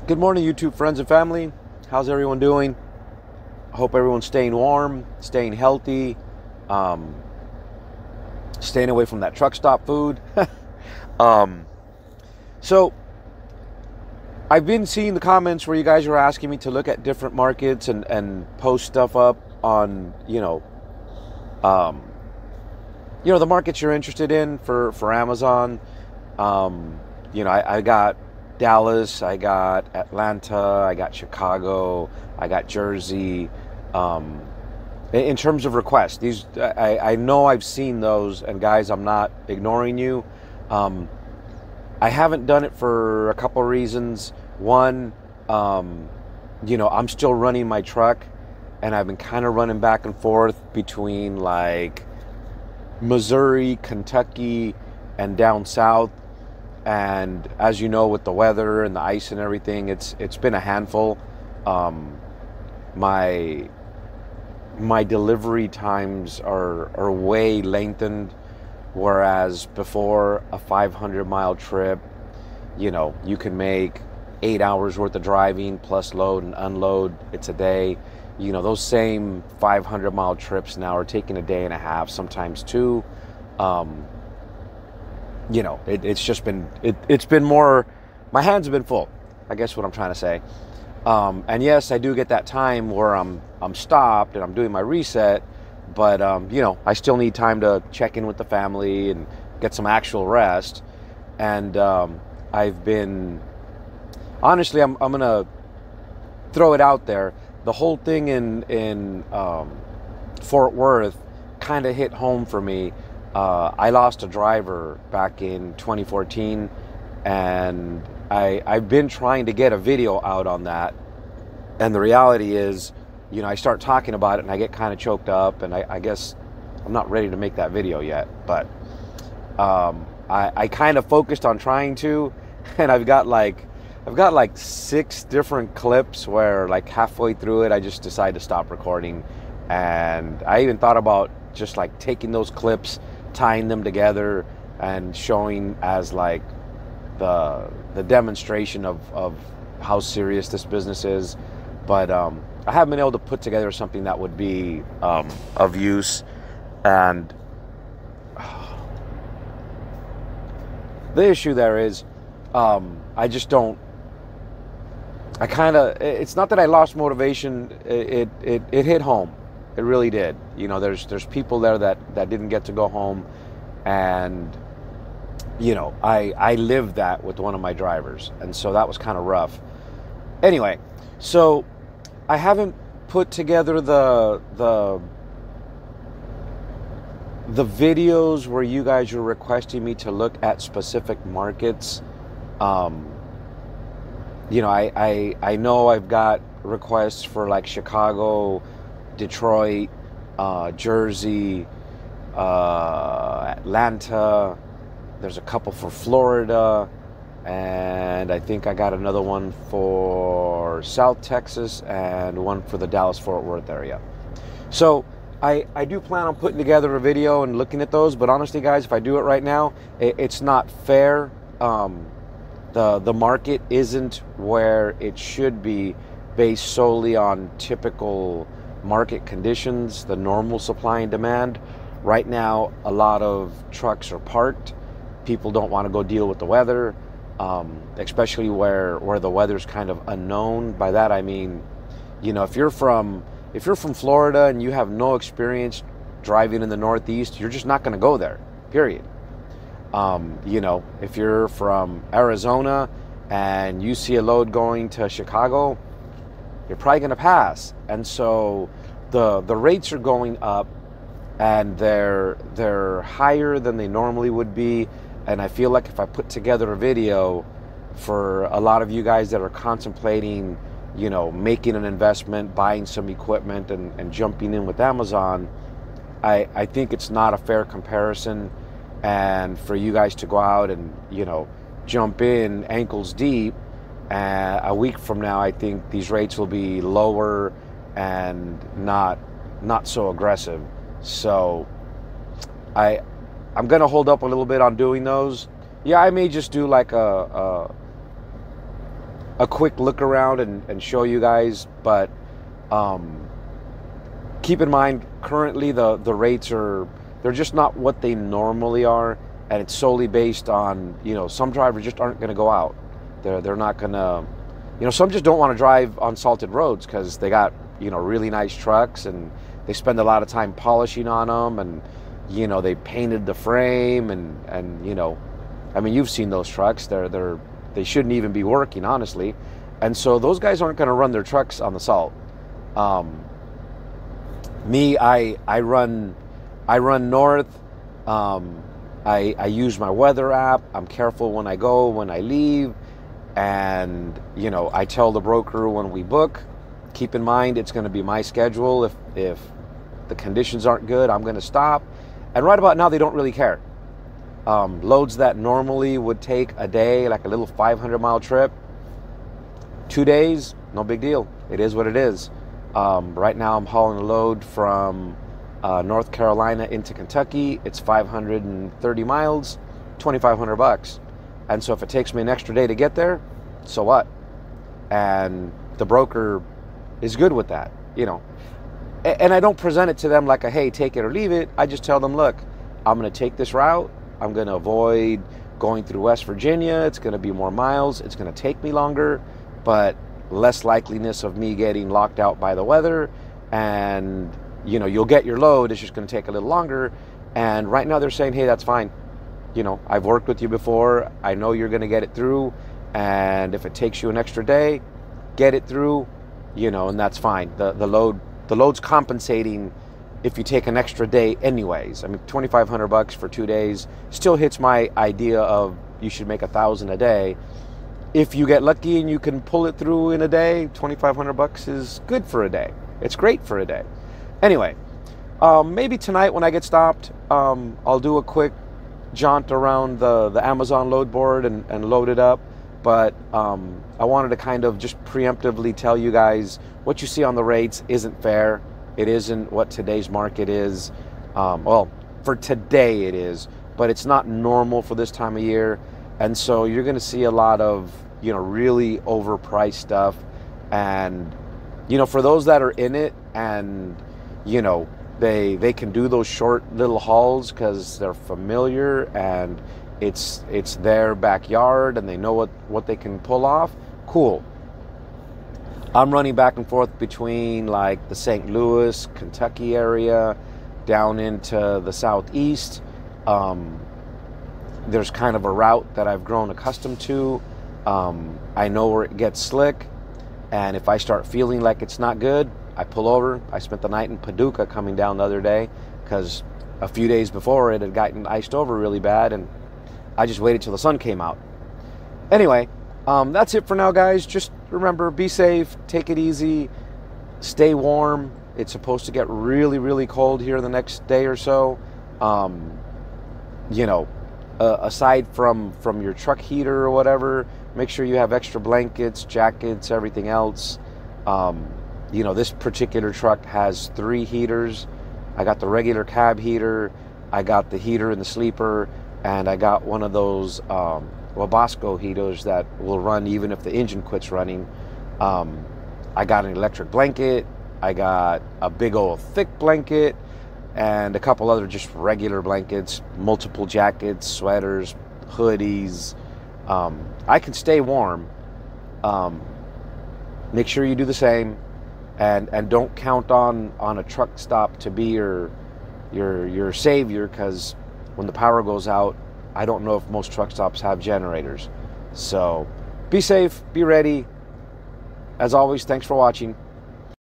Good morning, YouTube friends and family. How's everyone doing? I hope everyone's staying warm, staying healthy, staying away from that truck stop food. So I've been seeing the comments where you guys are asking me to look at different markets and post stuff up on, the markets you're interested in for Amazon. I got Dallas, I got Atlanta, I got Chicago, I got Jersey. In terms of requests, these I know I've seen those, and guys, I'm not ignoring you. I haven't done it for a couple of reasons. One, I'm still running my truck, and I've been kind of running back and forth between like Missouri, Kentucky, and down south. And as you know, with the weather and the ice and everything, it's been a handful. My delivery times are way lengthened, whereas before a 500-mile trip, you can make 8 hours worth of driving plus load and unload. It's a day. Those same 500-mile trips now are taking a day and a half, sometimes two. It's just been, it's been more, my hands have been full, I guess what I'm trying to say. And yes, I do get that time where I'm stopped and I'm doing my reset, but, I still need time to check in with the family and get some actual rest. And I've been, honestly, I'm going to throw it out there. The whole thing in Fort Worth kind of hit home for me. I lost a driver back in 2014, and I've been trying to get a video out on that. And the reality is, I start talking about it and I get kind of choked up, and I guess I'm not ready to make that video yet. But I kind of focused on trying to, and I've got like 6 different clips where like halfway through it, I just decided to stop recording. And I even thought about just like taking those clips, tying them together and showing as like the demonstration of how serious this business is. But I haven't been able to put together something that would be of use. And the issue there is I just don't, it's not that I lost motivation. It hit home. It really did. There's people there that didn't get to go home, and I lived that with one of my drivers, and so that was kind of rough. Anyway, so I haven't put together the videos where you guys are requesting me to look at specific markets. I know I've got requests for like Chicago, Detroit, Jersey, Atlanta. There's a couple for Florida, and I think I got another one for South Texas and one for the Dallas-Fort Worth area. So I do plan on putting together a video and looking at those, but honestly, guys, if I do it right now, it's not fair. The market isn't where it should be based solely on typical market conditions, the normal supply and demand. Right now, a lot of trucks are parked. People don't want to go deal with the weather, especially where the weather's kind of unknown. By that I mean, if you're from Florida and you have no experience driving in the Northeast, you're just not going to go there, period. If you're from Arizona and you see a load going to Chicago, you're probably going to pass. And so the rates are going up, and they're higher than they normally would be. And I feel like if I put together a video for a lot of you guys that are contemplating, making an investment, buying some equipment and jumping in with Amazon, I think it's not a fair comparison. And for you guys to go out and, jump in ankles deep, a week from now, I think these rates will be lower and not so aggressive. So I'm going to hold up a little bit on doing those. Yeah, I may just do like a a quick look around and show you guys. But keep in mind, currently the rates they're just not what they normally are, and it's solely based on, you know, some drivers just aren't going to go out. They're not going to, you know, some just don't want to drive on salted roads because they got, you know, really nice trucks and they spend a lot of time polishing on them, and, you know, they painted the frame and you know, I mean, you've seen those trucks. They shouldn't even be working, honestly. And so those guys aren't going to run their trucks on the salt. Me, I run north. I use my weather app. I'm careful when I go, when I leave. And, you know, I tell the broker when we book, keep in mind, it's going to be my schedule. If the conditions aren't good, I'm going to stop. And right about now, they don't really care. Loads that normally would take a day, like a little 500-mile trip, 2 days, no big deal. It is what it is. Right now, I'm hauling a load from North Carolina into Kentucky. It's 530 miles, $2,500. And so if it takes me an extra day to get there, so what? And the broker is good with that, you know. And I don't present it to them like a, hey, take it or leave it. I just tell them, look, I'm going to take this route. I'm going to avoid going through West Virginia. It's going to be more miles. It's going to take me longer, but less likeliness of me getting locked out by the weather. And, you know, you'll get your load. It's just going to take a little longer. And right now they're saying, hey, that's fine. You know, I've worked with you before. I know you're going to get it through. And if it takes you an extra day, get it through, you know, and that's fine. The load's compensating if you take an extra day anyways. I mean, $2,500 for 2 days still hits my idea of you should make $1,000 a day. If you get lucky and you can pull it through in a day, $2,500 is good for a day. It's great for a day. Anyway, maybe tonight when I get stopped, I'll do a quick jaunt around the Amazon load board and load it up. But I wanted to kind of just preemptively tell you guys what you see on the rates isn't fair. It isn't what today's market is. Well, for today it is, but it's not normal for this time of year. And so you're going to see a lot of, you know, really overpriced stuff. And, you know, for those that are in it and, you know, they can do those short little hauls because they're familiar and it's their backyard and they know what they can pull off, cool. I'm running back and forth between like the St. Louis, Kentucky area down into the southeast. There's kind of a route that I've grown accustomed to. I know where it gets slick, and if I start feeling like it's not good, I pull over. I spent the night in Paducah coming down the other day because a few days before it had gotten iced over really bad, and I just waited till the sun came out. Anyway, that's it for now, guys. Just remember, be safe, take it easy, stay warm. It's supposed to get really, really cold here in the next day or so. You know, aside from your truck heater or whatever, make sure you have extra blankets, jackets, everything else. You know, this particular truck has 3 heaters. I got the regular cab heater, I got the heater in the sleeper, and I got one of those Wabasco heaters that will run even if the engine quits running. I got an electric blanket, I got a big old thick blanket, and a couple other just regular blankets, multiple jackets, sweaters, hoodies. I can stay warm. Make sure you do the same, and don't count on a truck stop to be your savior, because when the power goes out, I don't know if most truck stops have generators. So be safe, be ready. As always, thanks for watching.